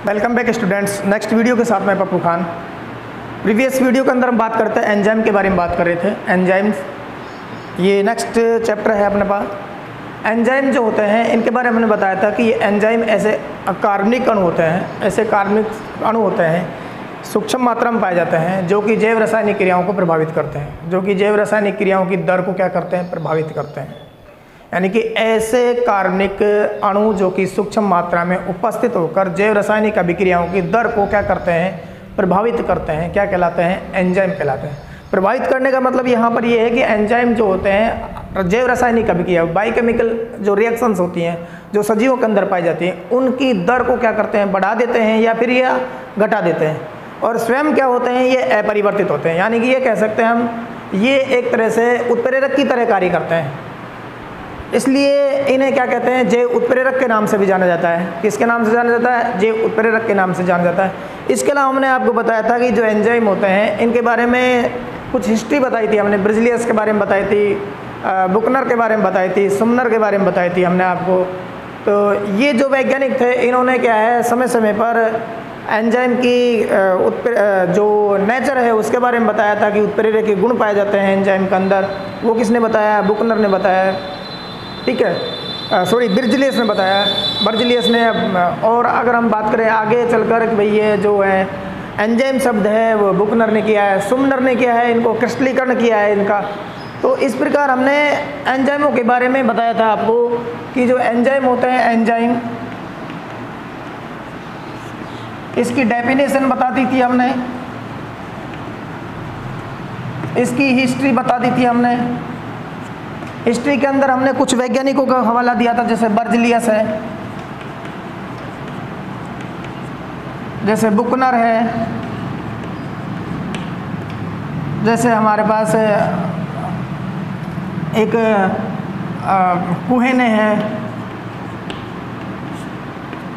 Welcome back students. Next video के साथ मैं पप्पू खान। प्रीवियस वीडियो के अंदर हम बात करते हैं एंजाइम के बारे में बात कर रहे थे। एंजाइम्स ये नेक्स्ट चैप्टर है अपने पास। एंजाइम जो होते हैं इनके बारे में हमने बताया था कि ये एंजाइम ऐसे कार्बनिक अणु होते हैं, ऐसे कार्बनिक अणु होते हैं सूक्ष्म मात्रा में पाए जाते हैं जो कि जैव रासायनिक क्रियाओं को प्रभावित करते हैं, जो कि जैव रासायनिक क्रियाओं की दर को क्या करते हैं, प्रभावित करते हैं। यानी कि ऐसे कार्बनिक अणु जो कि सूक्ष्म मात्रा में उपस्थित होकर जैव रासायनिक अभिक्रियाओं की दर को क्या करते हैं, प्रभावित करते हैं, क्या कहलाते हैं, एंजाइम कहलाते हैं। प्रभावित करने का मतलब यहाँ पर ये है कि एंजाइम जो होते हैं जैव रासायनिक अभिक्रिया, बायोकेमिकल जो रिएक्शंस होती हैं जो सजीवों के अंदर पाई जाती हैं, उनकी दर को क्या करते हैं, बढ़ा देते हैं या फिर या घटा देते हैं। और स्वयं क्या होते हैं, ये अपरिवर्तित होते हैं। यानी कि ये कह सकते हैं हम, ये एक तरह से उत्प्रेरक की तरह कार्य करते हैं। इसलिए इन्हें क्या कहते हैं, जैव उत्प्रेरक के नाम से भी जाना जाता है। किसके नाम से जाना जाता है, जैव उत्प्रेरक के नाम से जाना जाता है। इसके अलावा हमने आपको बताया था कि जो एंजाइम होते हैं इनके बारे में कुछ हिस्ट्री बताई थी हमने। बेर्ज़ेलियस के बारे में बताई थी, बुकनर के बारे में बताई थी, सुमनर के बारे में बताई थी हमने आपको। तो ये जो वैज्ञानिक थे इन्होंने क्या है, समय समय पर एंजाइम की जो नेचर है उसके बारे में बताया था कि उत्प्रेरक के गुण पाए जाते हैं एंजाइम के अंदर। वो किसने बताया, बुकनर ने बताया, ठीक है, सॉरी बेर्ज़ेलियस ने बताया, बेर्ज़ेलियस ने। और अगर हम बात करें आगे चलकर कि भाई ये जो है एंजाइम शब्द है वो बुकनर ने किया है, सुमनर ने किया है, इनको क्रिस्टलीकरण किया है इनका। तो इस प्रकार हमने एंजाइमों के बारे में बताया था आपको कि जो एंजाइम होते हैं, एंजाइम इसकी डेफिनेशन बता दी थी हमने, इसकी हिस्ट्री बता दी थी हमने। हिस्ट्री के अंदर हमने कुछ वैज्ञानिकों का हवाला दिया था, जैसे बेर्ज़ेलियस है, जैसे बुकनर है, जैसे हमारे पास एक कुहेने है,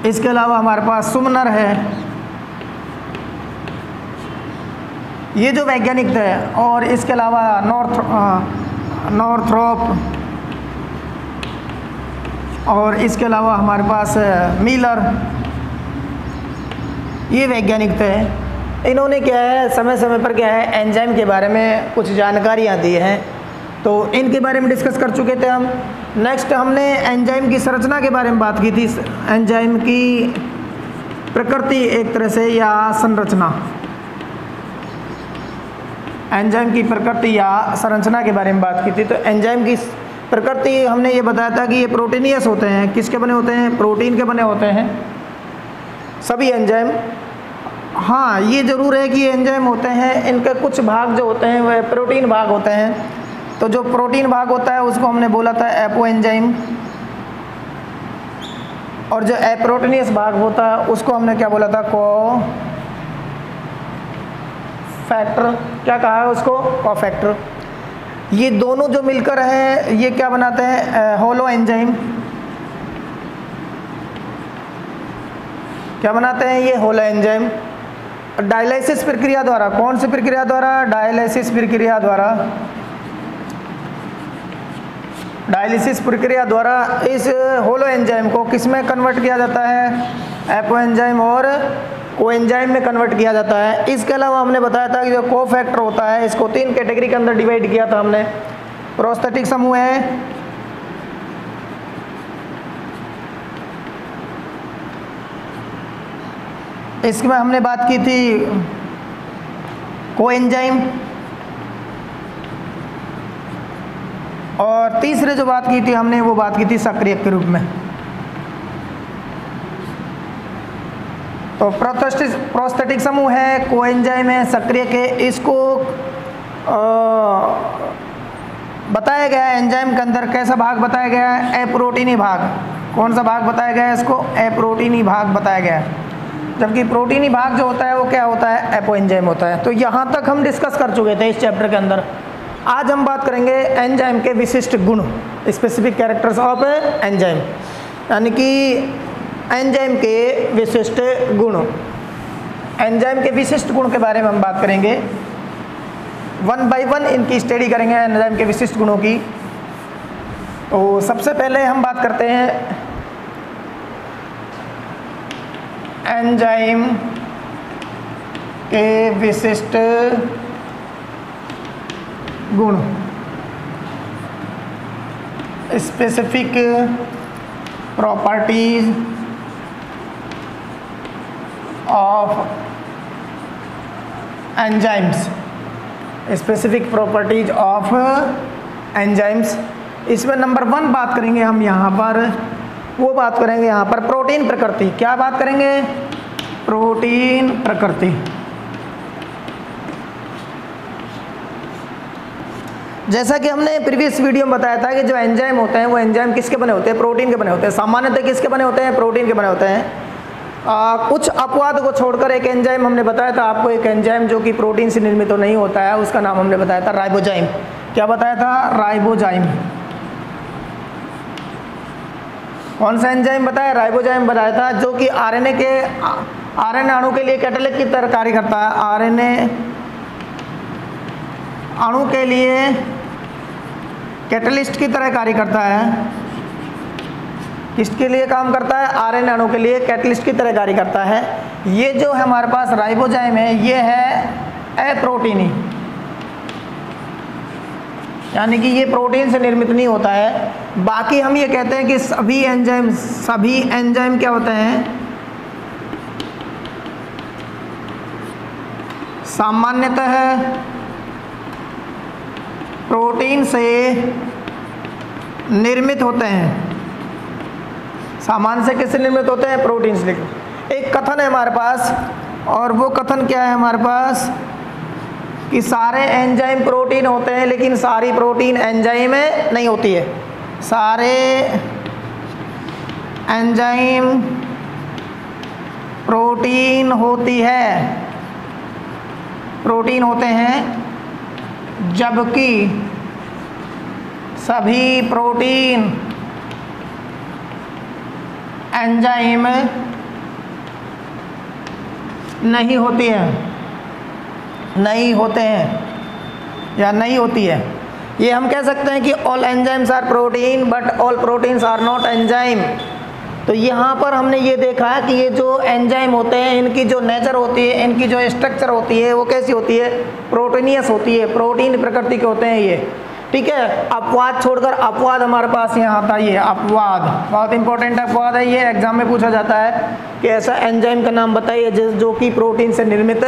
इसके अलावा हमारे पास सुमनर है। ये जो वैज्ञानिक थे, और इसके अलावा नॉर्थरोप, और इसके अलावा हमारे पास मिलर, ये वैज्ञानिक थे। इन्होंने क्या है, समय समय पर क्या है, एंजाइम के बारे में कुछ जानकारियाँ दी हैं। तो इनके बारे में डिस्कस कर चुके थे हम। नेक्स्ट हमने एंजाइम की संरचना के बारे में बात की थी, एंजाइम की प्रकृति एक तरह से या संरचना, एंजाइम की प्रकृति या संरचना के बारे में बात की थी। तो एंजाइम की प्रकृति हमने ये बताया था कि ये प्रोटीनियस होते हैं। किसके बने होते हैं, प्रोटीन के बने होते हैं सभी एंजाइम। हाँ, ये ज़रूर है कि ये एंजाइम होते हैं, इनके कुछ भाग जो होते हैं वह प्रोटीन भाग होते हैं। तो जो प्रोटीन भाग होता है उसको हमने बोला था एपो एंजाइम, और जो एप्रोटीनियस भाग होता है उसको हमने क्या बोला था, को फैक्टर। क्या कहा है उसको, कोफैक्टर। ये दोनों जो मिलकर है ये क्या बनाते हैं, होलो एंजाइम। क्या बनाते हैं ये, होलो एंजाइम। डायलिसिस प्रक्रिया द्वारा, कौन सी प्रक्रिया द्वारा, डायलिसिस प्रक्रिया द्वारा, डायलिसिस प्रक्रिया द्वारा इस होलो एंजाइम को किस में कन्वर्ट किया जाता है, एपो एंजाइम और कोएंजाइम में कन्वर्ट किया जाता है। इसके अलावा हमने बताया था कि जो कोफैक्टर होता है इसको 3 कैटेगरी के अंदर डिवाइड किया था हमने। प्रोस्थेटिक समूह है, इसमें हमने बात की थी कोएंजाइम, और तीसरे जो बात की थी हमने वो बात की थी सक्रिय के रूप में। तो प्रोस्थेटिक समूह है, कोएंजाइम है, सक्रिय के, इसको बताया गया है एंजाइम के अंदर। कैसा भाग बताया गया है, अप्रोटीनी भाग। कौन सा भाग बताया गया है इसको, अप्रोटीनी भाग बताया गया है। जबकि प्रोटीनी भाग जो होता है वो क्या होता है, एपो एंजाइम होता है। तो यहाँ तक हम डिस्कस कर चुके थे इस चैप्टर के अंदर। आज हम बात करेंगे एंजाइम के विशिष्ट गुण, स्पेसिफिक कैरेक्टर्स ऑफ एंजाइम, यानी कि एंजाइम के विशिष्ट गुण। एंजाइम के विशिष्ट गुण के बारे में हम बात करेंगे, 1 बाय 1 इनकी स्टडी करेंगे एंजाइम के विशिष्ट गुणों की। तो सबसे पहले हम बात करते हैं एंजाइम के विशिष्ट गुण, specific properties of enzymes, specific properties of enzymes. इसमें नंबर 1 बात करेंगे हम यहाँ पर, वो बात करेंगे यहाँ पर प्रोटीन प्रकृति। क्या बात करेंगे? प्रोटीन प्रकृति। जैसा कि हमने प्रीवियस वीडियो में बताया था कि जो एंजाइम होते हैं वो एंजाइम किसके बने होते हैं? प्रोटीन के बने होते हैं। सामान्यतः किसके बने होते हैं? प्रोटीन के बने होते हैं। कुछ अपवाद को छोड़कर एक एंजाइम हमने बताया था आपको, एक एंजाइम जो कि प्रोटीन से निर्मित तो नहीं होता है, उसका नाम हमने बताया था राइबोजाइम। क्या बताया था? राइबोजाइम। कौन सा एंजाइम बताया? राइबोजाइम बताया था, जो कि आरएनए अणु के लिए कैटालिस्ट की तरह कार्य करता है। आरएनए अणु के लिए कैटालिस्ट की तरह कार्य करता है। किसके लिए काम करता है? आरएनए अणु के लिए कैटलिस्ट की तरह कार्य करता है। ये जो है हमारे पास राइबोजाइम है, ये है अप्रोटीनी, यानी कि ये प्रोटीन से निर्मित नहीं होता है। बाकी हम ये कहते हैं कि सभी एंजाइम क्या होते हैं? सामान्यतः प्रोटीन से निर्मित होते हैं। सामान्य से किससे निर्मित होते हैं? प्रोटीन से। एक कथन है हमारे पास, और वो कथन क्या है हमारे पास? कि सारे एंजाइम प्रोटीन होते हैं, लेकिन सारी प्रोटीन एंजाइम में नहीं होती है। सारे एंजाइम प्रोटीन होती है, प्रोटीन होते हैं, जबकि सभी प्रोटीन एंजाइम नहीं होती है, नहीं होते हैं या नहीं होती है। ये हम कह सकते हैं कि all enzymes are protein but all proteins are not enzyme. तो यहाँ पर हमने ये देखा है कि ये जो एंजाइम होते हैं, इनकी जो नेचर होती है, इनकी जो स्ट्रक्चर होती है, वो कैसी होती है? प्रोटीनियस होती है, प्रोटीन प्रकृति के होते हैं ये। ठीक है, अपवाद छोड़कर, अपवाद हमारे पास यहाँ आता है, ये अपवाद बहुत इंपॉर्टेंट अपवाद है, ये एग्जाम में पूछा जाता है कि ऐसा एंजाइम का नाम बताइए जो कि प्रोटीन से निर्मित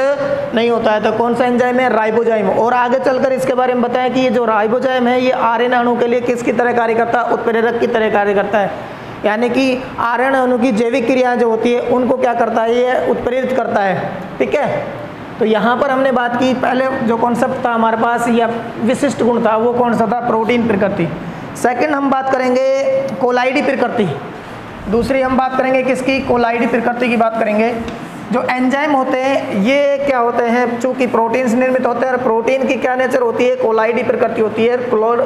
नहीं होता है। तो कौन सा एंजाइम है? राइबोजाइम। और आगे चलकर इसके बारे में बताएं कि ये जो राइबोजाइम है, ये आरएनए अणु के लिए किसकी तरह कार्य करता है? उत्प्रेरक की तरह कार्य करता है, यानी कि आरएनए अणु की जैविक क्रिया जो होती है उनको क्या करता है? ये उत्प्रेरित करता है। ठीक है, तो यहाँ पर हमने बात की, पहले जो कॉन्सेप्ट था हमारे पास या विशिष्ट गुण था, वो कौन सा था? प्रोटीन प्रकृति। सेकंड हम बात करेंगे कोलाइडी प्रकृति। दूसरी हम बात करेंगे किसकी? कोलाइडी प्रकृति की बात करेंगे। जो एंजाइम होते हैं ये क्या होते हैं? चूँकि प्रोटीन से निर्मित होते हैं, और प्रोटीन की क्या नेचर होती है? कोलाइडी प्रकृति होती है।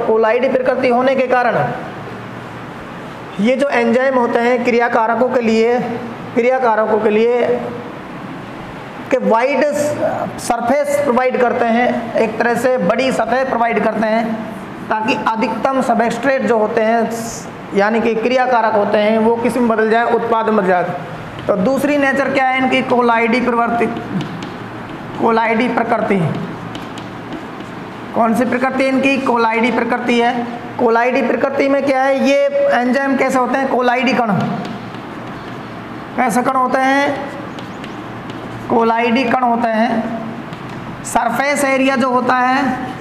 कोलाइडी प्रकृति होने के कारण ये जो एंजाइम होते हैं क्रियाकारकों के लिए कि वाइड सरफेस प्रोवाइड करते हैं, एक तरह से बड़ी सतह प्रोवाइड करते हैं, ताकि अधिकतम सबस्ट्रेट जो होते हैं यानी कि क्रियाकारक होते हैं वो किस में बदल जाए? उत्पाद में बदल जाए। तो दूसरी नेचर क्या है इनकी? कोलाइडी प्रकृति। कौन सी प्रकृति इनकी? कोलाइडी प्रकृति है। कोलाइडी प्रकृति में क्या है? ये एंजाइम कैसे होते हैं? कोलाइडी कण। कैसे कण होते हैं? कोलाइडी कण होते हैं। सरफेस एरिया जो होता है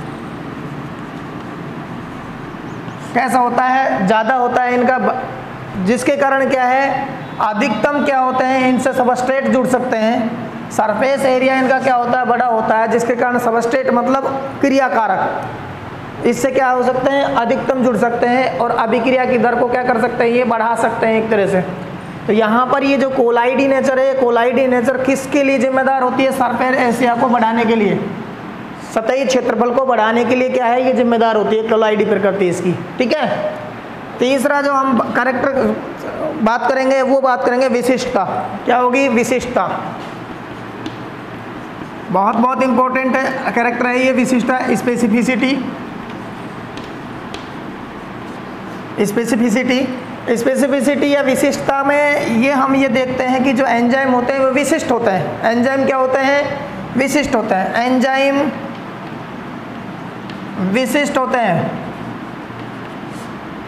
कैसा होता है? ज़्यादा होता है इनका, जिसके कारण क्या है? अधिकतम क्या होते हैं? इनसे सबस्ट्रेट जुड़ सकते हैं। सरफेस एरिया इनका क्या होता है? बड़ा होता है, जिसके कारण सबस्ट्रेट मतलब क्रियाकारक, इससे क्या हो सकते हैं? अधिकतम जुड़ सकते हैं, और अभिक्रिया की दर को क्या कर सकते हैं? ये बढ़ा सकते हैं एक तरह से। तो यहाँ पर ये जो कोलाइडी नेचर है, कोलाइडी नेचर किसके लिए जिम्मेदार होती है? सरफेस एरिया को बढ़ाने के लिए, सतही क्षेत्रफल को बढ़ाने के लिए क्या है? ये जिम्मेदार होती है कोलाइडी प्रकृति इसकी। ठीक है, तीसरा जो हम कैरेक्टर बात करेंगे वो बात करेंगे विशिष्टता। क्या होगी? विशिष्टता। बहुत बहुत इंपॉर्टेंट है कैरेक्टर है ये विशिष्टता। स्पेसिफिसिटी स्पेसिफिसिटी या विशिष्टता में ये देखते हैं कि जो एंजाइम होते हैं वो विशिष्ट होते हैं। एंजाइम क्या होते हैं? विशिष्ट होते हैं। एंजाइम विशिष्ट होते हैं।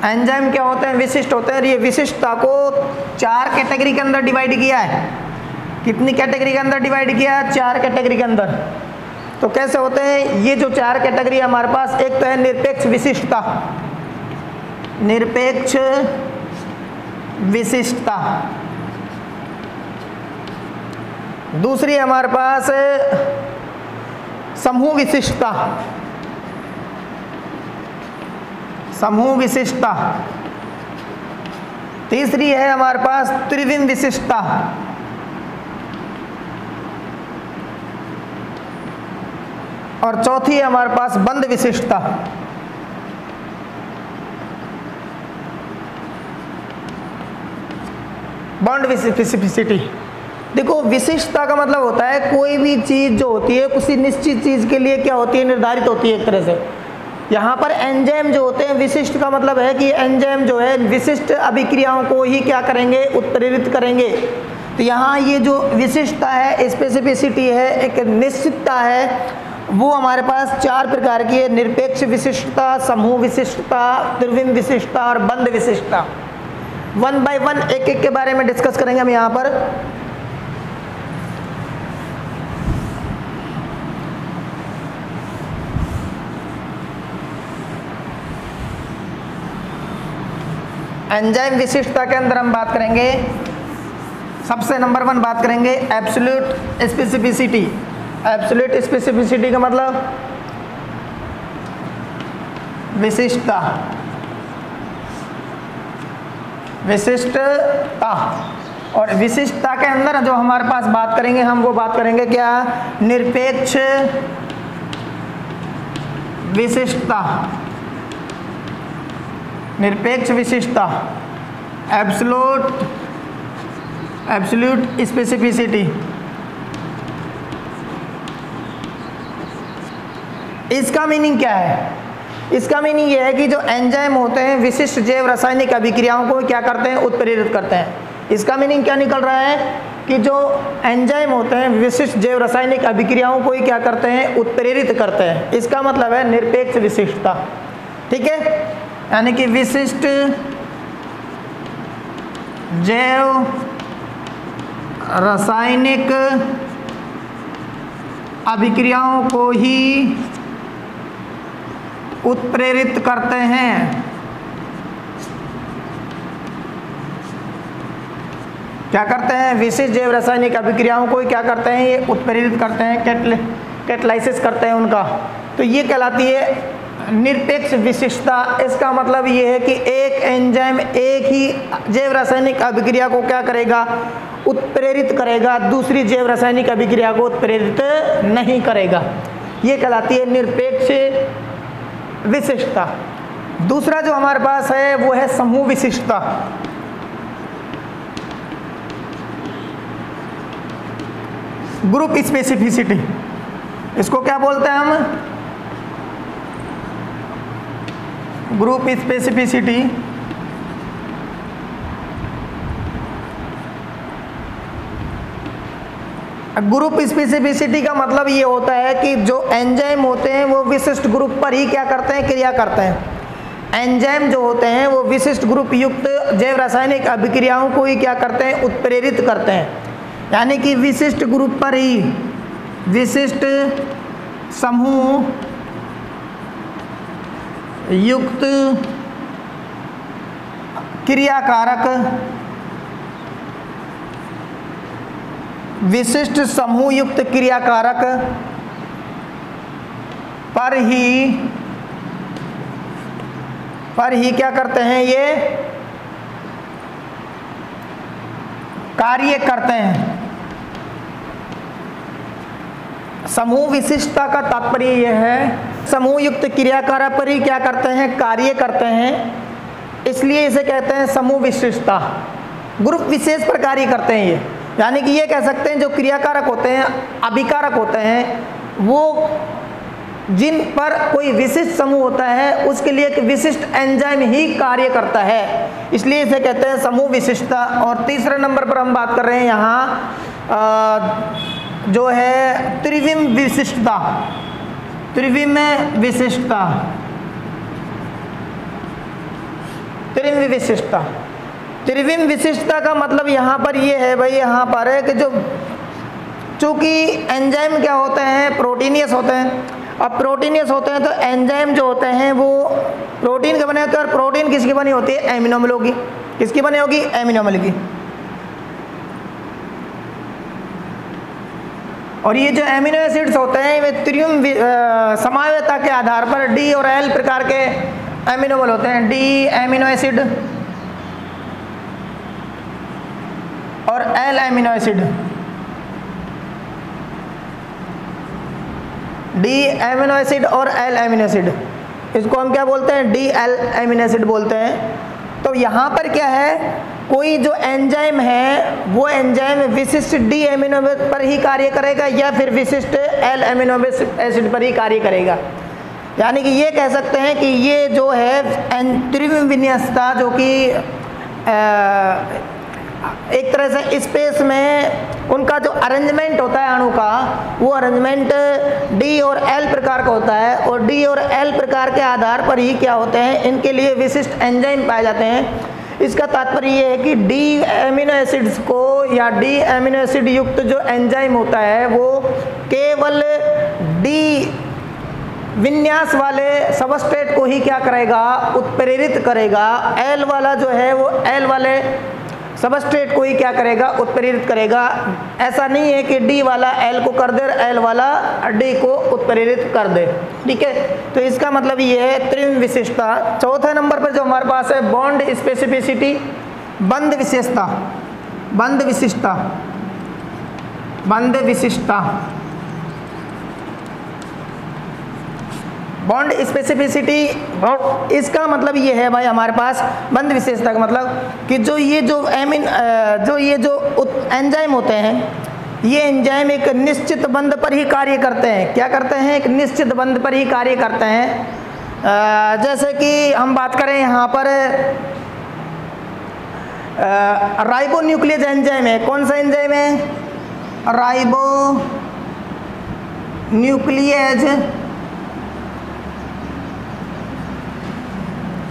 एंजाइम क्या होते हैं? विशिष्ट होते हैं। और ये विशिष्टता को 4 कैटेगरी के अंदर डिवाइड किया है। कितनी कैटेगरी के अंदर डिवाइड किया है? 4 कैटेगरी के अंदर। तो कैसे होते हैं ये जो 4 कैटेगरी हमारे पास? एक तो है निरपेक्ष विशिष्टता, निरपेक्ष विशिष्टता। दूसरी है हमारे पास समूह विशिष्टता, समूह विशिष्टता। तीसरी है हमारे पास त्रिविम विशिष्टता। और चौथी है हमारे पास बंध विशिष्टता। Bond specificity. देखो विशिष्टता का मतलब होता है कोई भी चीज जो होती है किसी निश्चित चीज के लिए क्या होती है? निर्धारित होती है एक तरह से। यहाँ पर एंजाइम जो होते हैं, विशिष्ट का मतलब है कि एंजाइम जो है विशिष्ट अभिक्रियाओं को ही क्या करेंगे? उत्प्रेरित करेंगे। तो यहाँ ये जो विशिष्टता है, स्पेसिफिसिटी है, एक निश्चितता है, वो हमारे पास 4 प्रकार की है। निरपेक्ष विशिष्टता, समूह विशिष्टता, त्रिविम विशिष्टता और बंध विशिष्टता। 1 बाय 1 एक एक के बारे में डिस्कस करेंगे हम यहाँ पर। एंजाइम विशिष्टता के अंदर हम बात करेंगे, सबसे नंबर 1 बात करेंगे एब्सोल्यूट स्पेसिफिसिटी। एब्सोल्यूट स्पेसिफिसिटी का मतलब विशिष्टता, विशिष्टता। और विशिष्टता के अंदर जो हमारे पास बात करेंगे हम, वो बात करेंगे क्या? निरपेक्ष विशिष्टता, निरपेक्ष विशिष्टता, एब्सोल्यूट स्पेसिफिसिटी। इसका मीनिंग क्या है? इसका मीनिंग यह है कि जो एंजाइम होते हैं विशिष्ट जैव रासायनिक अभिक्रियाओं को क्या करते हैं? उत्प्रेरित करते हैं। इसका मीनिंग क्या निकल रहा है कि जो एंजाइम होते हैं विशिष्ट जैव रासायनिक अभिक्रियाओं को ही क्या करते हैं? उत्प्रेरित करते हैं। इसका मतलब है निरपेक्ष विशिष्टता। ठीक है, यानी कि विशिष्ट जैव रासायनिक अभिक्रियाओं को ही उत्प्रेरित करते हैं। क्या करते हैं? विशिष्ट जैव रासायनिक अभिक्रियाओं को ही क्या करते हैं? ये उत्प्रेरित करते हैं, कैटलाइसिस करते हैं उनका। तो ये कहलाती है निरपेक्ष विशिष्टता। इसका मतलब ये है कि एक एंजाइम एक ही जैव रासायनिक अभिक्रिया को क्या करेगा? उत्प्रेरित करेगा, दूसरी जैव रासायनिक अभिक्रिया को उत्प्रेरित नहीं करेगा। ये कहलाती है निरपेक्ष विशिष्टता। दूसरा जो हमारे पास है वो है समूह विशिष्टता। ग्रुप स्पेसिफिसिटी, इसको क्या बोलते हैं हम? Group specificity. ग्रुप स्पेसिफिसिटी का मतलब ये होता है कि जो एंजाइम होते हैं वो विशिष्ट ग्रुप पर ही क्या करते हैं? क्रिया करते हैं। एंजाइम जो होते हैं वो विशिष्ट ग्रुप युक्त जैव रासायनिक अभिक्रियाओं को ही क्या करते हैं? उत्प्रेरित करते हैं। यानी कि विशिष्ट ग्रुप पर ही, विशिष्ट समूह युक्त क्रियाकारक, विशिष्ट समूह युक्त क्रियाकारक पर ही क्या करते हैं? ये कार्य करते हैं। समूह विशिष्टता का तात्पर्य यह है समूह युक्त क्रियाकारक पर ही क्या करते हैं? कार्य करते हैं, इसलिए इसे कहते हैं समूह विशिष्टता। ग्रुप विशेष पर कार्य करते हैं ये, यानी कि ये कह सकते हैं जो क्रियाकारक होते हैं, अभिकारक होते हैं, वो जिन पर कोई विशिष्ट समूह होता है उसके लिए एक विशिष्ट एंजाइम ही कार्य करता है। इसलिए इसे कहते हैं समूह विशिष्टता। और तीसरे नंबर पर हम बात कर रहे हैं यहाँ जो है त्रिविम विशिष्टता। त्रिविम विशिष्टता, त्रिविम विशिष्टता। त्रिविम विशिष्टता का मतलब यहाँ पर ये है भाई, यहाँ पर है कि जो चूँकि एंजाइम क्या होते हैं, प्रोटीनियस होते हैं। अब प्रोटीनियस होते हैं तो एंजाइम जो होते हैं वो प्रोटीन के बने होते हैं, और प्रोटीन किसकी बनी होती है, एमिनो अम्लों की। किसकी बनी होगी, एमिनो अम्ल की। और ये जो एमिनो एसिड्स होते हैं वे त्रिविम समावेता के आधार पर डी और एल प्रकार के एमिनो अम्ल होते हैं। डी एमिनो एसिड और L amino acid. D amino acid और एल एमिनो एसिड, इसको हम क्या बोलते हैं, डी एल एमिनो एसिड बोलते हैं। तो यहाँ पर क्या है, कोई जो एंजाइम है वो एंजाइम विशिष्ट डी एमिनो पर ही कार्य करेगा या फिर विशिष्ट एल एमिनो एसिड पर ही कार्य करेगा। यानी कि ये कह सकते हैं कि ये जो है त्रिविम विन्यासता, जो कि एक तरह से स्पेस में उनका जो अरेंजमेंट होता है अणु का, वो अरेंजमेंट डी और एल प्रकार का होता है। और डी और एल प्रकार के आधार पर ही क्या होते हैं, इनके लिए विशिष्ट एंजाइम पाए जाते हैं। इसका तात्पर्य ये है कि डी एमिनो एसिड्स को या डी एमिनो एसिड युक्त जो एंजाइम होता है वो केवल डी विन्यास वाले सबस्ट्रेट को ही क्या करेगा, उत्प्रेरित करेगा। एल वाला जो है वो एल वाले सबस्ट्रेट को ही क्या करेगा, उत्प्रेरित करेगा। ऐसा नहीं है कि डी वाला एल को कर दे और एल वाला डी को उत्प्रेरित कर दे। ठीक है, तो इसका मतलब ये है त्रिविम विशिष्टता। चौथे नंबर पर जो हमारे पास है बॉन्ड स्पेसिफिसिटी, बंध विशेषता। बंध विशिष्टता, बंध विशिष्टता, बॉन्ड स्पेसिफिसिटी। इसका मतलब ये है भाई हमारे पास बंध विशेषता का मतलब कि जो ये जो एंजाइम होते हैं, ये एंजाइम एक निश्चित बंध पर ही कार्य करते हैं। क्या करते हैं, एक निश्चित बंध पर ही कार्य करते हैं। जैसे कि हम बात करें यहाँ पर राइबो न्यूक्लियस एंजाइम है। कौन सा एंजाइम है, राइबो न्यूक्लियस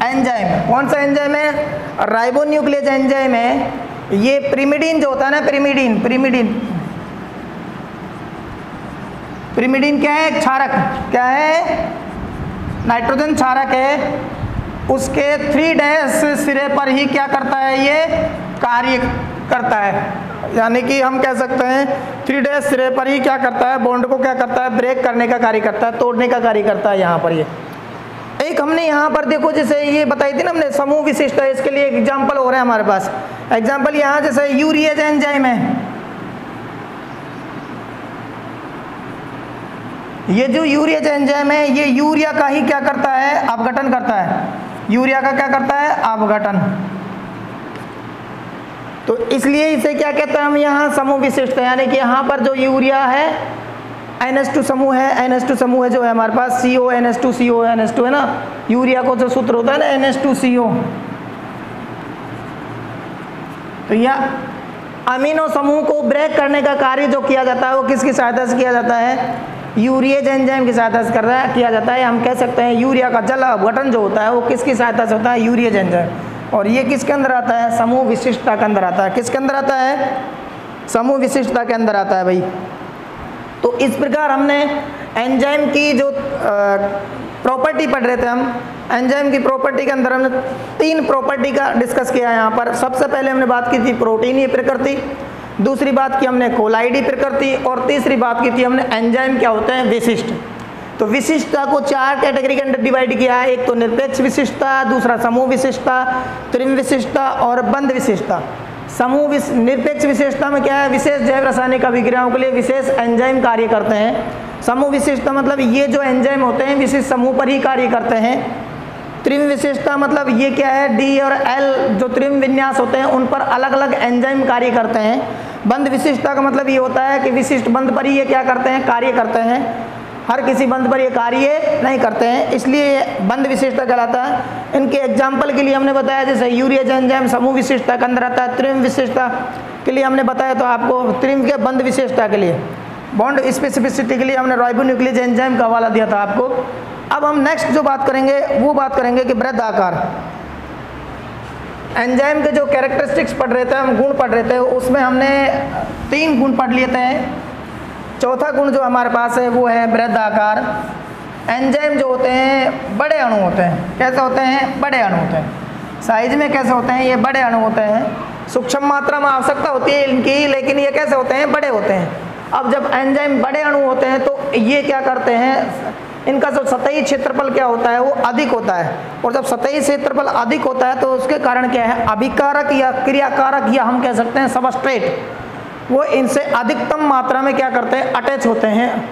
एंजाइम। कौन सा एंजाइम है, राइबो न्यूक्लियस एंजाइम है। ये पिरिमिडीन जो होता है ना, पिरिमिडीन, पिरिमिडीन, पिरिमिडीन क्या है, क्षारक। क्या है, नाइट्रोजन क्षारक है। उसके 3' सिरे पर ही क्या करता है, ये कार्य करता है। यानी कि हम कह सकते हैं 3' सिरे पर ही क्या करता है, बॉन्ड को क्या करता है, ब्रेक करने का कार्य करता है, तोड़ने का कार्य करता है। यहाँ पर ये एक हमने यहाँ पर देखो, जैसे ये बताई थी ना हमने समूह विशिष्टता, इसके लिए एक एग्जाम्पल हो रहा है हमारे पास। एग्जाम्पल यहाँ जैसे यूरिएज एंजाइम है। ये जो यूरिएज एंजाइम है ये यूरिया का ही क्या करता है, अपघटन करता है। यूरिया का क्या करता है, अपघटन। तो इसलिए इसे क्या कहते हैं हम यहाँ समूह विशिष्टता। यानी कि यहाँ पर जो यूरिया है NH2 समूह है, NH2 समूह है जो है हमारे पास CO NH2 CO NH2 है ना। यूरिया को जो सूत्र होता है ना NH2CO, तो यह अमीनो समूह को ब्रेक करने का कार्य जो किया जाता है वो किसकी सहायता से किया जाता है, यूरिएज एंजाइम की सहायता से किया जाता है। हम कह सकते हैं यूरिया का जल अपघटन जो होता है वो किसकी सहायता से होता है, यूरिएज एंजाइम। और ये किसके अंदर आता है, समूह विशिष्टता के अंदर आता है। किसके अंदर आता है, समूह विशिष्टता के अंदर आता है भाई। तो इस प्रकार हमने एंजाइम की जो प्रॉपर्टी पढ़ रहे थे, हम एंजाइम की प्रॉपर्टी के अंदर हमने 3 प्रॉपर्टी का डिस्कस किया यहाँ पर। सबसे पहले हमने बात की थी प्रोटीनीय प्रकृति, दूसरी बात की हमने कोलाइडी प्रकृति, और तीसरी बात की थी हमने एंजाइम क्या होते हैं, विशिष्ट। तो विशिष्टता को 4 कैटेगरी के अंदर डिवाइड किया है। एक तो निरपेक्ष विशिष्टता, दूसरा समूह विशिष्टता, त्रिविम विशिष्टता और बंध विशिष्टता। निरपेक्ष विशेषता में क्या है, विशेष जैव रासायनिक अभिक्रियाओं के लिए विशेष एंजाइम कार्य करते हैं। समूह विशेषता मतलब ये जो एंजाइम होते हैं विशेष समूह पर ही कार्य करते हैं। त्रिविम विशेषता मतलब ये क्या है, डी और एल जो त्रिविम विन्यास होते हैं उन पर अलग अलग एंजाइम कार्य करते हैं। बंध विशिष्टता का मतलब ये होता है कि विशिष्ट बंध पर ही ये क्या करते हैं, कार्य करते हैं। हर किसी बंध पर ये कार्य नहीं करते हैं, इसलिए ये बंध विशेषता कहलाता है। इनके एग्जाम्पल के लिए हमने बताया, जैसे यूरियज एंजाइम समूह विशेषता के अंदर आता है। त्रिम विशेषता के लिए हमने बताया, तो आपको त्रिम के बंध विशेषता के लिए, बॉन्ड स्पेसिफिसिटी के लिए हमने राइबोन्यूक्लियेज एंजाइम का हवाला दिया था आपको। अब हम नेक्स्ट जो बात करेंगे वो बात करेंगे कि वृहद आकार। एंजाइम के जो कैरेक्टरिस्टिक्स पढ़ रहे थे, हम गुण पढ़ रहे थे, उसमें हमने 3 गुण पढ़ लिए थे। चौथा गुण जो हमारे पास है वो है वृहद आकार। एंजाइम जो होते हैं बड़े अणु होते हैं। कैसे होते हैं? बड़े अणु होते हैं। साइज में कैसे होते हैं? ये बड़े अणु होते हैं। सूक्ष्म मात्रा में आवश्यकता होती है इनकी, लेकिन ये कैसे होते हैं? बड़े होते हैं। अब जब एंजाइम बड़े अणु होते हैं तो ये क्या करते हैं, इनका जो सतही क्षेत्रफल क्या होता है वो अधिक होता है, और जब सतही क्षेत्रफल अधिक होता है तो उसके कारण क्या है, अभिकारक या क्रियाकारक या हम कह सकते हैं सबस्ट्रेट, वो इनसे अधिकतम मात्रा में क्या करते हैं, अटैच होते हैं।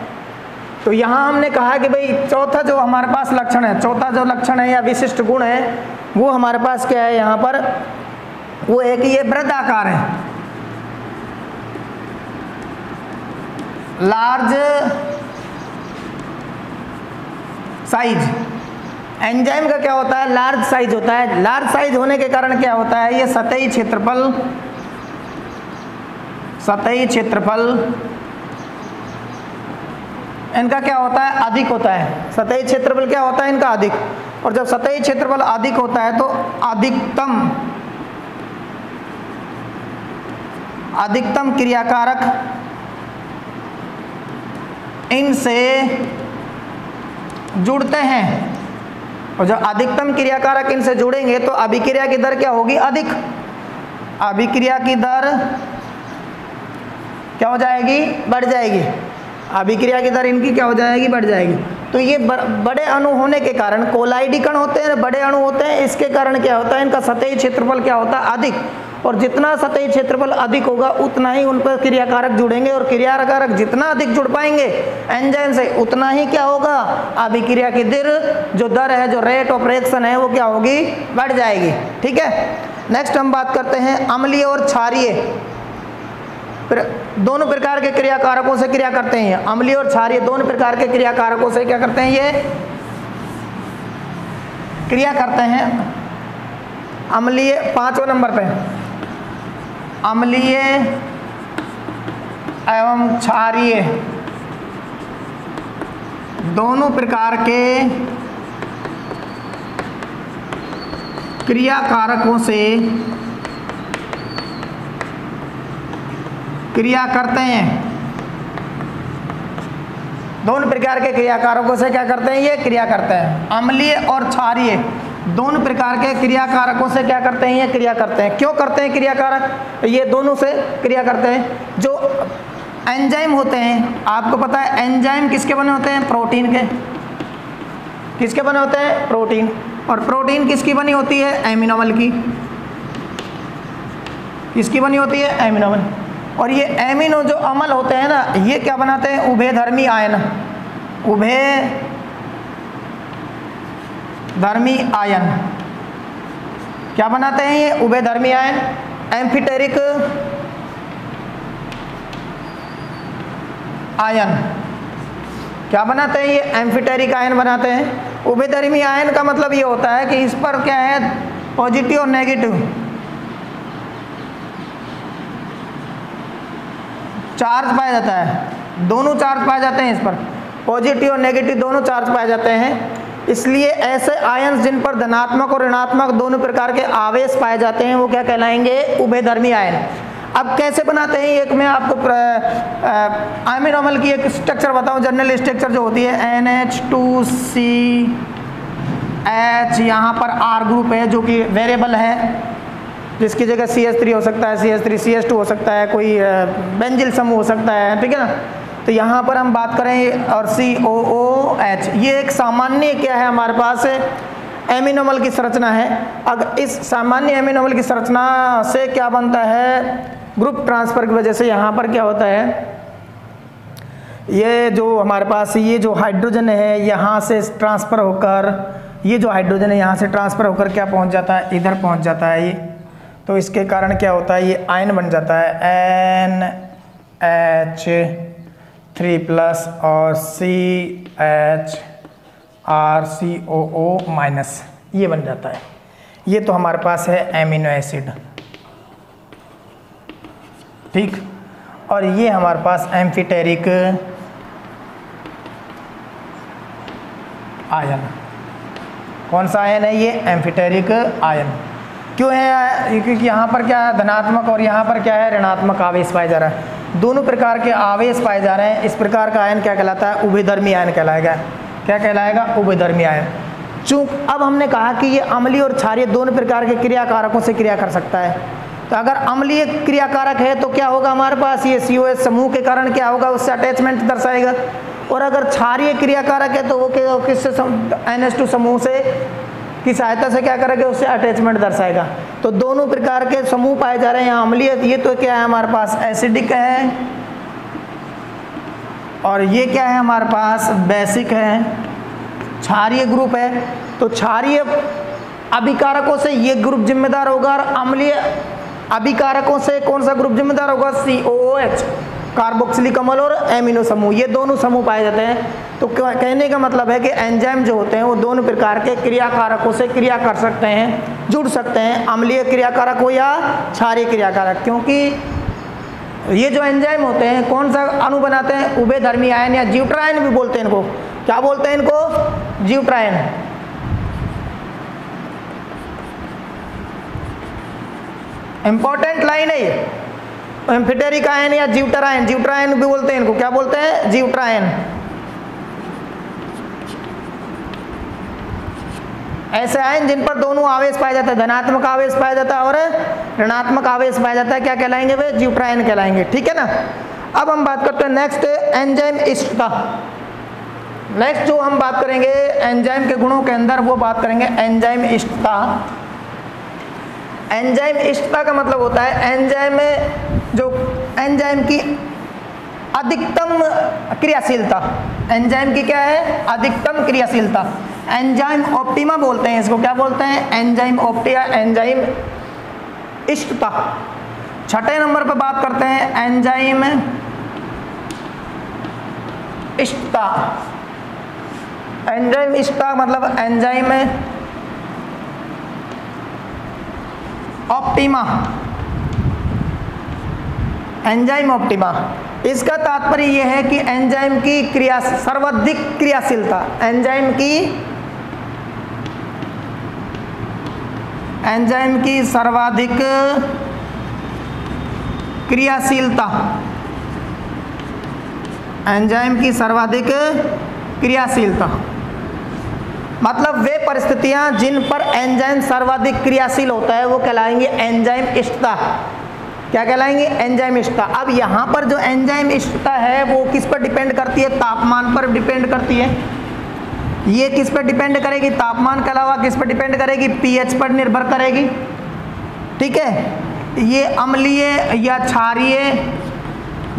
तो यहाँ हमने कहा कि भाई चौथा जो हमारे पास लक्षण है, चौथा जो लक्षण है या विशिष्ट गुण है वो हमारे पास क्या है यहाँ पर, वो है कि ये वृहद आकार है, लार्ज साइज। एंजाइम का क्या होता है, लार्ज साइज होता है। लार्ज साइज होने के कारण क्या होता है, ये सतही क्षेत्रफल इनका क्या होता है, अधिक होता है। सतही क्षेत्रफल क्या होता है इनका, अधिक। और जब सतही क्षेत्रफल अधिक होता है तो अधिकतम क्रियाकारक इनसे जुड़ते हैं, और जब अधिकतम क्रियाकारक इनसे जुड़ेंगे तो अभिक्रिया की दर क्या होगी, अधिक। अभिक्रिया की दर क्या हो जाएगी, बढ़ जाएगी। अभिक्रिया की दर इनकी क्या हो जाएगी, बढ़ जाएगी। तो ये बड़े अणु होने के कारण, कोलाइडी कण होते हैं, बड़े अणु होते हैं, इसके कारण क्या होता है, इनका सतही क्षेत्रफल क्या होता है, अधिक। और जितना सतही क्षेत्रफल अधिक होगा उतना ही उन पर क्रियाकारक जुड़ेंगे, और क्रियाकारक जितना अधिक जुड़ पाएंगे एंजाइम से उतना ही क्या होगा, अभिक्रिया की दर जो दर है, जो रेट ऑफ रिएक्शन है वो क्या होगी, बढ़ जाएगी। ठीक है। नेक्स्ट हम बात करते हैं अम्लीय और क्षारीय। दोनों प्रकार के क्रियाकारकों से क्रिया करते हैं। अम्लीय और क्षारीय दोनों प्रकार के क्रियाकारकों से क्या करते हैं, ये क्रिया करते हैं। अम्लीय 5वें नंबर पे, अम्लीय एवं क्षारीय दोनों प्रकार के क्रियाकारकों से क्रिया करते हैं। दोनों प्रकार के क्रियाकारकों से क्या करते हैं, ये क्रिया करते हैं। अम्लीय और क्षारीय दोनों प्रकार के क्रियाकारकों से क्या करते हैं, ये क्रिया करते हैं। क्यों करते हैं क्रियाकारक, ये दोनों से क्रिया करते हैं। जो एंजाइम होते हैं, आपको पता है एंजाइम किसके बने होते हैं, प्रोटीन के। किसके बने होते हैं, प्रोटीन। और प्रोटीन किसकी बनी होती है, एमिनो अम्ल की। किसकी बनी होती है, एमिनो अम्ल। और ये एमिनो जो अम्ल होते हैं ना, ये क्या बनाते हैं, उभयधर्मी आयन। उभयधर्मी आयन क्या बनाते हैं, ये उभयधर्मी आयन। एम्फीटेरिक आयन क्या बनाते हैं, ये एम्फीटेरिक आयन बनाते हैं। उभयधर्मी आयन का मतलब ये होता है कि इस पर क्या है, पॉजिटिव और नेगेटिव चार्ज पाया जाता है। दोनों चार्ज पाए जाते हैं, इस पर पॉजिटिव और नेगेटिव दोनों चार्ज पाए जाते हैं। इसलिए ऐसे आयन जिन पर धनात्मक और ऋणात्मक दोनों प्रकार के आवेश पाए जाते हैं वो क्या कहलाएंगे, उभयधर्मी आयन। अब कैसे बनाते हैं, एक मैं आपको अमीनो अम्ल की एक स्ट्रक्चर बताऊं, जनरल स्ट्रक्चर जो होती है NH2CH, यहाँ पर R ग्रुप है जो कि वेरिएबल है, जिसकी जगह CH3 हो सकता है, CH3 CH2 हो सकता है, कोई बेंजिल समूह हो सकता है, ठीक है ना। तो यहाँ पर हम बात करें और COOH, ये एक सामान्य क्या है हमारे पास एमिनो अम्ल की संरचना है। अगर इस सामान्य एमिनो अम्ल की संरचना से क्या बनता है, ग्रुप ट्रांसफर की वजह से यहाँ पर क्या होता है, ये जो हमारे पास ये जो हाइड्रोजन है यहाँ से ट्रांसफ़र होकर, ये जो हाइड्रोजन है यहाँ से ट्रांसफ़र होकर क्या पहुँच जाता है, इधर पहुँच जाता है ये। तो इसके कारण क्या होता है, ये आयन बन जाता है NH, 3+ और CHRCOO-, ये बन जाता है। ये तो हमारे पास है एमिनो एसिड, ठीक। और ये हमारे पास एम्फीटेरिक आयन। कौन सा आयन है ये? एम्फीटेरिक आयन। क्यों है? क्योंकि यहाँ पर क्या है? धनात्मक, और यहाँ पर क्या है? ऋणात्मक आवेश पाया जा रहा है। दोनों प्रकार के आवेश पाए जा रहे हैं। इस प्रकार का आयन क्या कहलाता है? उभयधर्मी आयन कहलाएगा। क्या कहलाएगा? उभयधर्मी आयन। चूँकि अब हमने कहा कि ये अम्लीय और क्षारीय दोनों प्रकार के क्रियाकारकों से क्रिया कर सकता है। तो अगर अम्लीय क्रियाकारक है तो क्या होगा हमारे पास? ये COH समूह के कारण क्या होगा? उससे अटैचमेंट दर्शाएगा। और अगर क्षारीय क्रियाकारक है तो वो किससे? NH2 समूह से की सहायता से क्या करेगा? उससे अटैचमेंट दर्शाएगा। तो दोनों प्रकार के समूह पाए जा रहे हैं यहाँ अम्लीय। ये तो क्या है हमारे पास? एसिडिक है। और ये क्या है हमारे पास? बेसिक है, क्षारीय ग्रुप है। तो क्षारीय अभिकारकों से ये ग्रुप जिम्मेदार होगा, और अम्लीय अभिकारकों से कौन सा ग्रुप जिम्मेदार होगा? COOH, कार्बोक्सिलिक अम्ल और एमिनो समूह, ये दोनों समूह पाए जाते हैं। तो कहने का मतलब है कि एंजाइम जो होते हैं वो दोनों प्रकार के क्रियाकारकों से क्रिया कर सकते हैं, जुड़ सकते हैं, अम्लीय क्रियाकारक हो या क्षारीय क्रियाकारक। क्योंकि ये जो एंजाइम होते हैं कौन सा अणु बनाते हैं? उभयधर्मी आयन या ज्यूट्रायन भी बोलते हैं इनको। क्या बोलते हैं इनको? ज्यूट्रायन। इंपॉर्टेंट लाइन है ये। एम्फीटेरिक आयन या ज्यूटरायन, ज्यूट्रायन भी बोलते हैं इनको। क्या बोलते हैं? ज्यूट्रायन। ऐसे आयन जिन पर दोनों आवेश पाया जाता है, धनात्मक आवेश पाया जाता है और ऋणात्मक आवेश पाया जाता है, क्या कहलाएंगे वे? ज्यूट्रायन कहलाएंगे। ठीक है ना। अब हम बात करते हैं नेक्स्ट, एंजाइम इष्टता। नेक्स्ट जो हम बात करेंगे एंजाइम के गुणों के अंदर, वो बात करेंगे एंजाइम इष्टता। एंजाइम इष्टता का मतलब होता है एंजाइम में जो एंजाइम की अधिकतम क्रियाशीलता। एंजाइम की क्या है? अधिकतम क्रियाशीलता। एंजाइम ऑप्टिमा बोलते हैं इसको। क्या बोलते हैं? एंजाइम ऑप्टिया, एंजाइम इष्टता। छठे नंबर पर बात करते हैं एंजाइम इष्टता। एंजाइम इष्टता मतलब एंजाइम ऑप्टिमा। एंजाइम ऑप्टिमा, इसका तात्पर्य यह है कि एंजाइम की क्रिया सर्वाधिक क्रियाशीलता, एंजाइम की सर्वाधिक क्रियाशीलता, एंजाइम की सर्वाधिक क्रियाशीलता मतलब वे परिस्थितियां जिन पर एंजाइम सर्वाधिक क्रियाशील होता है वो कहलाएंगे एंजाइम इष्टता। क्या कहलाएंगे? एंजाइम इष्टता। अब यहाँ पर जो एंजाइम इष्टता है वो किस पर डिपेंड करती है? तापमान पर डिपेंड करती है। ये किस पर डिपेंड करेगी? तापमान के अलावा किस पर डिपेंड करेगी? पीएच पर निर्भर करेगी। ठीक है। ये अम्लीय या क्षारीय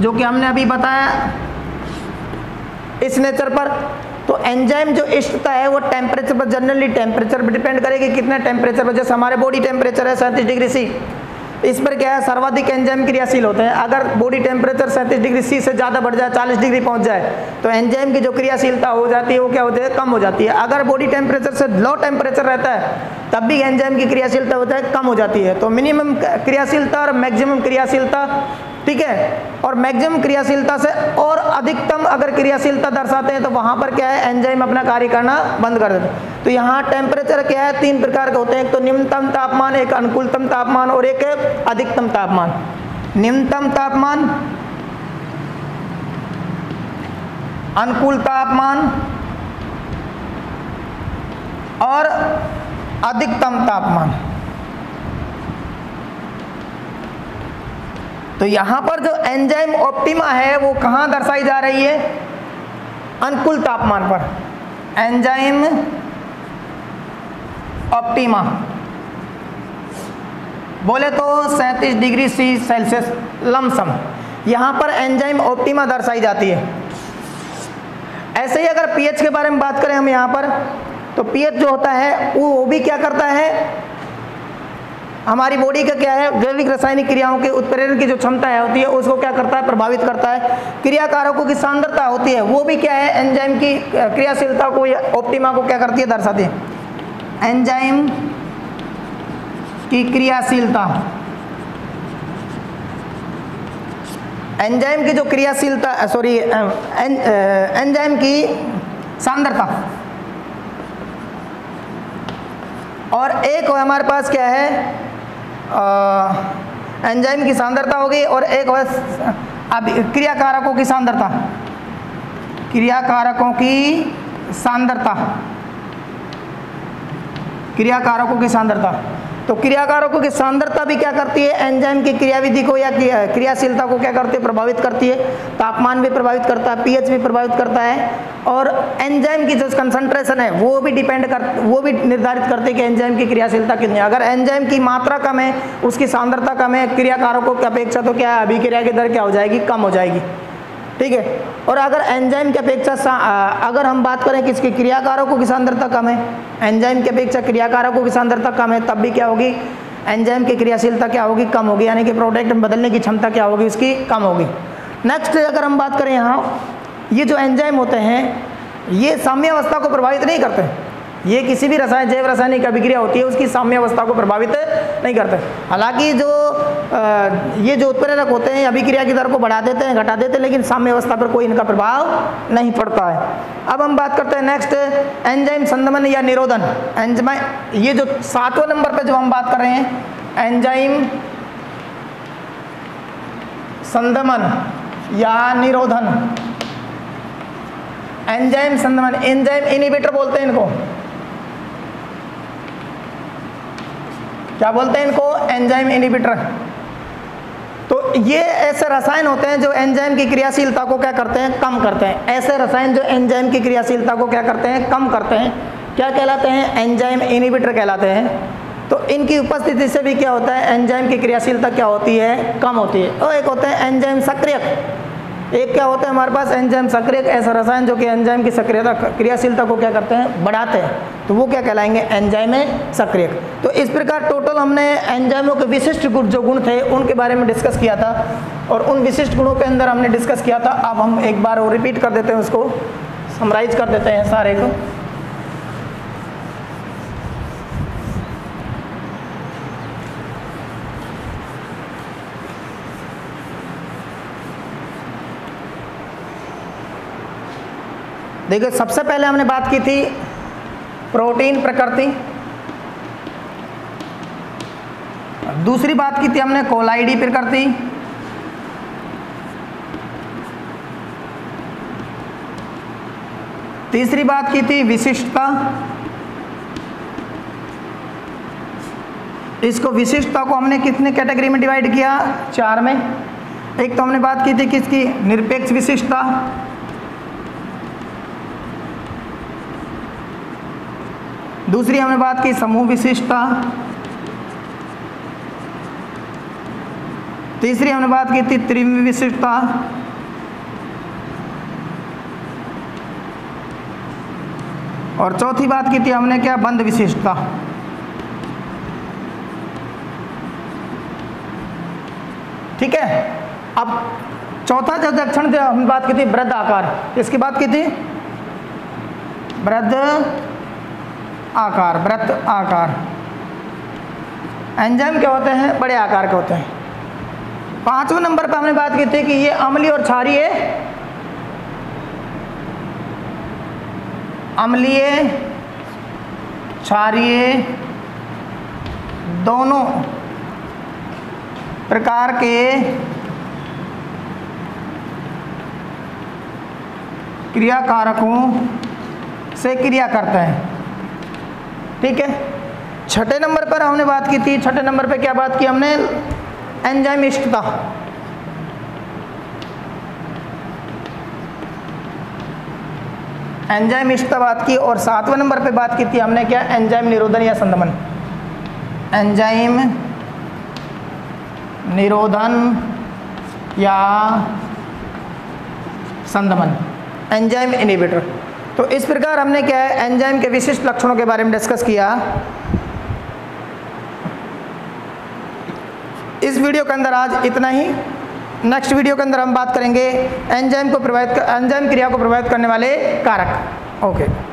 जो कि हमने अभी बताया इस नेचर पर। तो एंजाइम जो इष्टता है वो टेम्परेचर पर, जनरली टेम्परेचर पर डिपेंड करेगी। कितने टेम्परेचर पर? जैसे हमारे बॉडी टेम्परेचर है 37 डिग्री C, इस पर क्या है? सर्वाधिक एंजाइम क्रियाशील होते हैं। अगर बॉडी टेम्परेचर 37 डिग्री C से ज़्यादा बढ़ जाए, 40 डिग्री पहुंच जाए, तो एंजाइम की जो क्रियाशीलता हो जाती है वो क्या होती है? कम हो जाती है। अगर बॉडी टेम्परेचर से लो टेम्परेचर रहता है तब भी एंजाइम की क्रियाशीलता होता है कम हो जाती है। तो मिनिमम क्रियाशीलता और मैक्सिमम क्रियाशीलता, ठीक है। और मैक्सिमम क्रियाशीलता से और अधिकतम अगर क्रियाशीलता दर्शाते हैं तो वहां पर क्या है? एंजाइम अपना कार्य करना बंद कर देते हैं। तो यहाँ टेम्परेचर क्या है? 3 प्रकार के होते हैं। एक तो निम्नतम तापमान, एक अनुकूलतम तापमान और एक अधिकतम तापमान। निम्नतम तापमान, अनुकूल तापमान और अधिकतम तापमान। तो यहां पर जो एंजाइम ऑप्टिमा है वो कहां दर्शाई जा रही है? अनुकूल तापमान पर। एंजाइम ऑप्टिमा बोले तो 37 डिग्री C लमसम, यहां पर एंजाइम ऑप्टिमा दर्शाई जाती है। ऐसे ही अगर पीएच के बारे में बात करें हम यहां पर, तो पीएच जो होता है वो भी क्या करता है? हमारी बॉडी का क्या है, जैविक रासायनिक क्रियाओं के उत्प्रेरण की जो क्षमता है होती है उसको क्या करता है, प्रभावित करता है। क्रियाकारकों की सांद्रता होती है वो भी क्या है, एंजाइम की क्रियाशीलता को या ऑप्टिमा को क्या करती है, दर्शाती है। एंजाइम की क्रियाशीलता, एंजाइम की जो क्रियाशीलता, सॉरी एंजाइम की सांद्रता, और एक हमारे पास क्या है, एंजाइम की सांद्रता होगी, और एक अब क्रियाकारकों की सांद्रता, क्रियाकारकों की सांद्रता, क्रियाकारकों की सांद्रता। तो क्रियाकारकों की सांद्रता भी क्या करती है, एंजाइम की क्रियाविधि को या क्रियाशीलता को क्या करती है, प्रभावित करती है। तापमान भी प्रभावित करता है, पीएच भी प्रभावित करता है, और एंजाइम की जो कंसंट्रेशन है वो भी निर्धारित करती है कि एंजाइम की क्रियाशीलता कितनी है। अगर एंजाइम की मात्रा कम है, उसकी सांद्रता कम है क्रियाकारकों की अपेक्षा, तो क्या है, अभिक्रिया की दर क्या हो जाएगी, कम हो जाएगी। ठीक है। और अगर एंजाइम की अपेक्षा अगर हम बात करें किसकी, क्रियाकारकों की सांद्रता कम है, एंजाइम की अपेक्षा क्रियाकारकों की सांद्रता कम है, तब भी क्या होगी, एंजाइम की क्रियाशीलता क्या होगी, कम होगी, यानी कि प्रोडक्ट बदलने की क्षमता क्या होगी, उसकी कम होगी। नेक्स्ट अगर हम बात करें यहाँ, ये जो एंजाइम होते हैं ये साम्यावस्था को प्रभावित नहीं करते, ये किसी भी जैव रासायनिक अभिक्रिया होती है उसकी साम्यावस्था को प्रभावित नहीं करते। हालांकि ये जो उत्प्रेरक होते हैं अभिक्रिया की दर को बढ़ा देते हैं, घटा देते हैं, लेकिन साम्यावस्था पर कोई इनका प्रभाव नहीं पड़ता है। अब हम बात करते हैं नेक्स्ट, एंजाइम संदमन या निरोधन। एंजाइम, ये जो 7वें नंबर पे जो हम बात कर रहे हैं, एंजाइम संदमन या निरोधन। एंजाइम संदमन, एंजाइम इनहिबिटर बोलते हैं इनको, क्या बोलते हैं इनको, एंजाइम इनहिबिटर। तो ये ऐसे रसायन होते हैं जो एंजाइम की क्रियाशीलता को क्या करते हैं, कम करते हैं। ऐसे रसायन जो एंजाइम की क्रियाशीलता को क्या करते हैं, कम करते हैं, क्या कहलाते हैं, एंजाइम इनहिबिटर कहलाते हैं। तो इनकी उपस्थिति से भी क्या होता है, एंजाइम की क्रियाशीलता क्या होती है, कम होती है। और एक होता है एंजाइम सक्रियक, एक क्या होता है हमारे पास, एंजाइम सक्रियक, ऐसा रसायन जो कि एंजाइम की सक्रियता क्रियाशीलता को क्या करते हैं, बढ़ाते हैं, तो वो क्या कहलाएंगे, एंजाइम सक्रियक। तो इस प्रकार टोटल हमने एंजाइमों के विशिष्ट गुण जो गुण थे उनके बारे में डिस्कस किया था, और उन विशिष्ट गुणों के अंदर हमने डिस्कस किया था। अब हम एक बार और रिपीट कर देते हैं, उसको समराइज कर देते हैं सारे को। देखिए सबसे पहले हमने बात की थी प्रोटीन प्रकृति, दूसरी बात की थी हमने कोलाइडी प्रकृति, तीसरी बात की थी विशिष्टता। इसको विशिष्टता को हमने कितने कैटेगरी में डिवाइड किया, 4 में। एक तो हमने बात की थी किसकी, निरपेक्ष विशिष्टता, दूसरी हमने बात की समूह विशिष्टता, तीसरी हमने बात की थी त्रिविम विशिष्टता, और चौथी बात की थी हमने क्या, बंध विशिष्टता। ठीक है। अब चौथा जो लक्षण थे हमने बात की थी वृद्ध आकार, इसकी बात की थी वृद्ध आकार, वृत्त आकार। एंजाइम क्या होते हैं, बड़े आकार के होते हैं। 5वें नंबर पर हमने बात की थी कि ये अम्लीय और क्षारीय, अम्लीय क्षारीय दोनों प्रकार के क्रियाकारकों से क्रिया करते हैं। ठीक है। 6ठे नंबर पर हमने बात की थी, 6ठे नंबर पे क्या बात की हमने, एंजाइम इष्टता। एंजाइम इष्टता बात की, और 7वें नंबर पे बात की थी हमने क्या, एंजाइम निरोधन या संदमन। एंजाइम निरोधन या संदमन, एंजाइम इनहिबिटर। तो इस प्रकार हमने क्या है, एंजाइम के विशिष्ट लक्षणों के बारे में डिस्कस किया। इस वीडियो के अंदर आज इतना ही। नेक्स्ट वीडियो के अंदर हम बात करेंगे एंजाइम क्रिया को प्रभावित करने वाले कारक। ओके।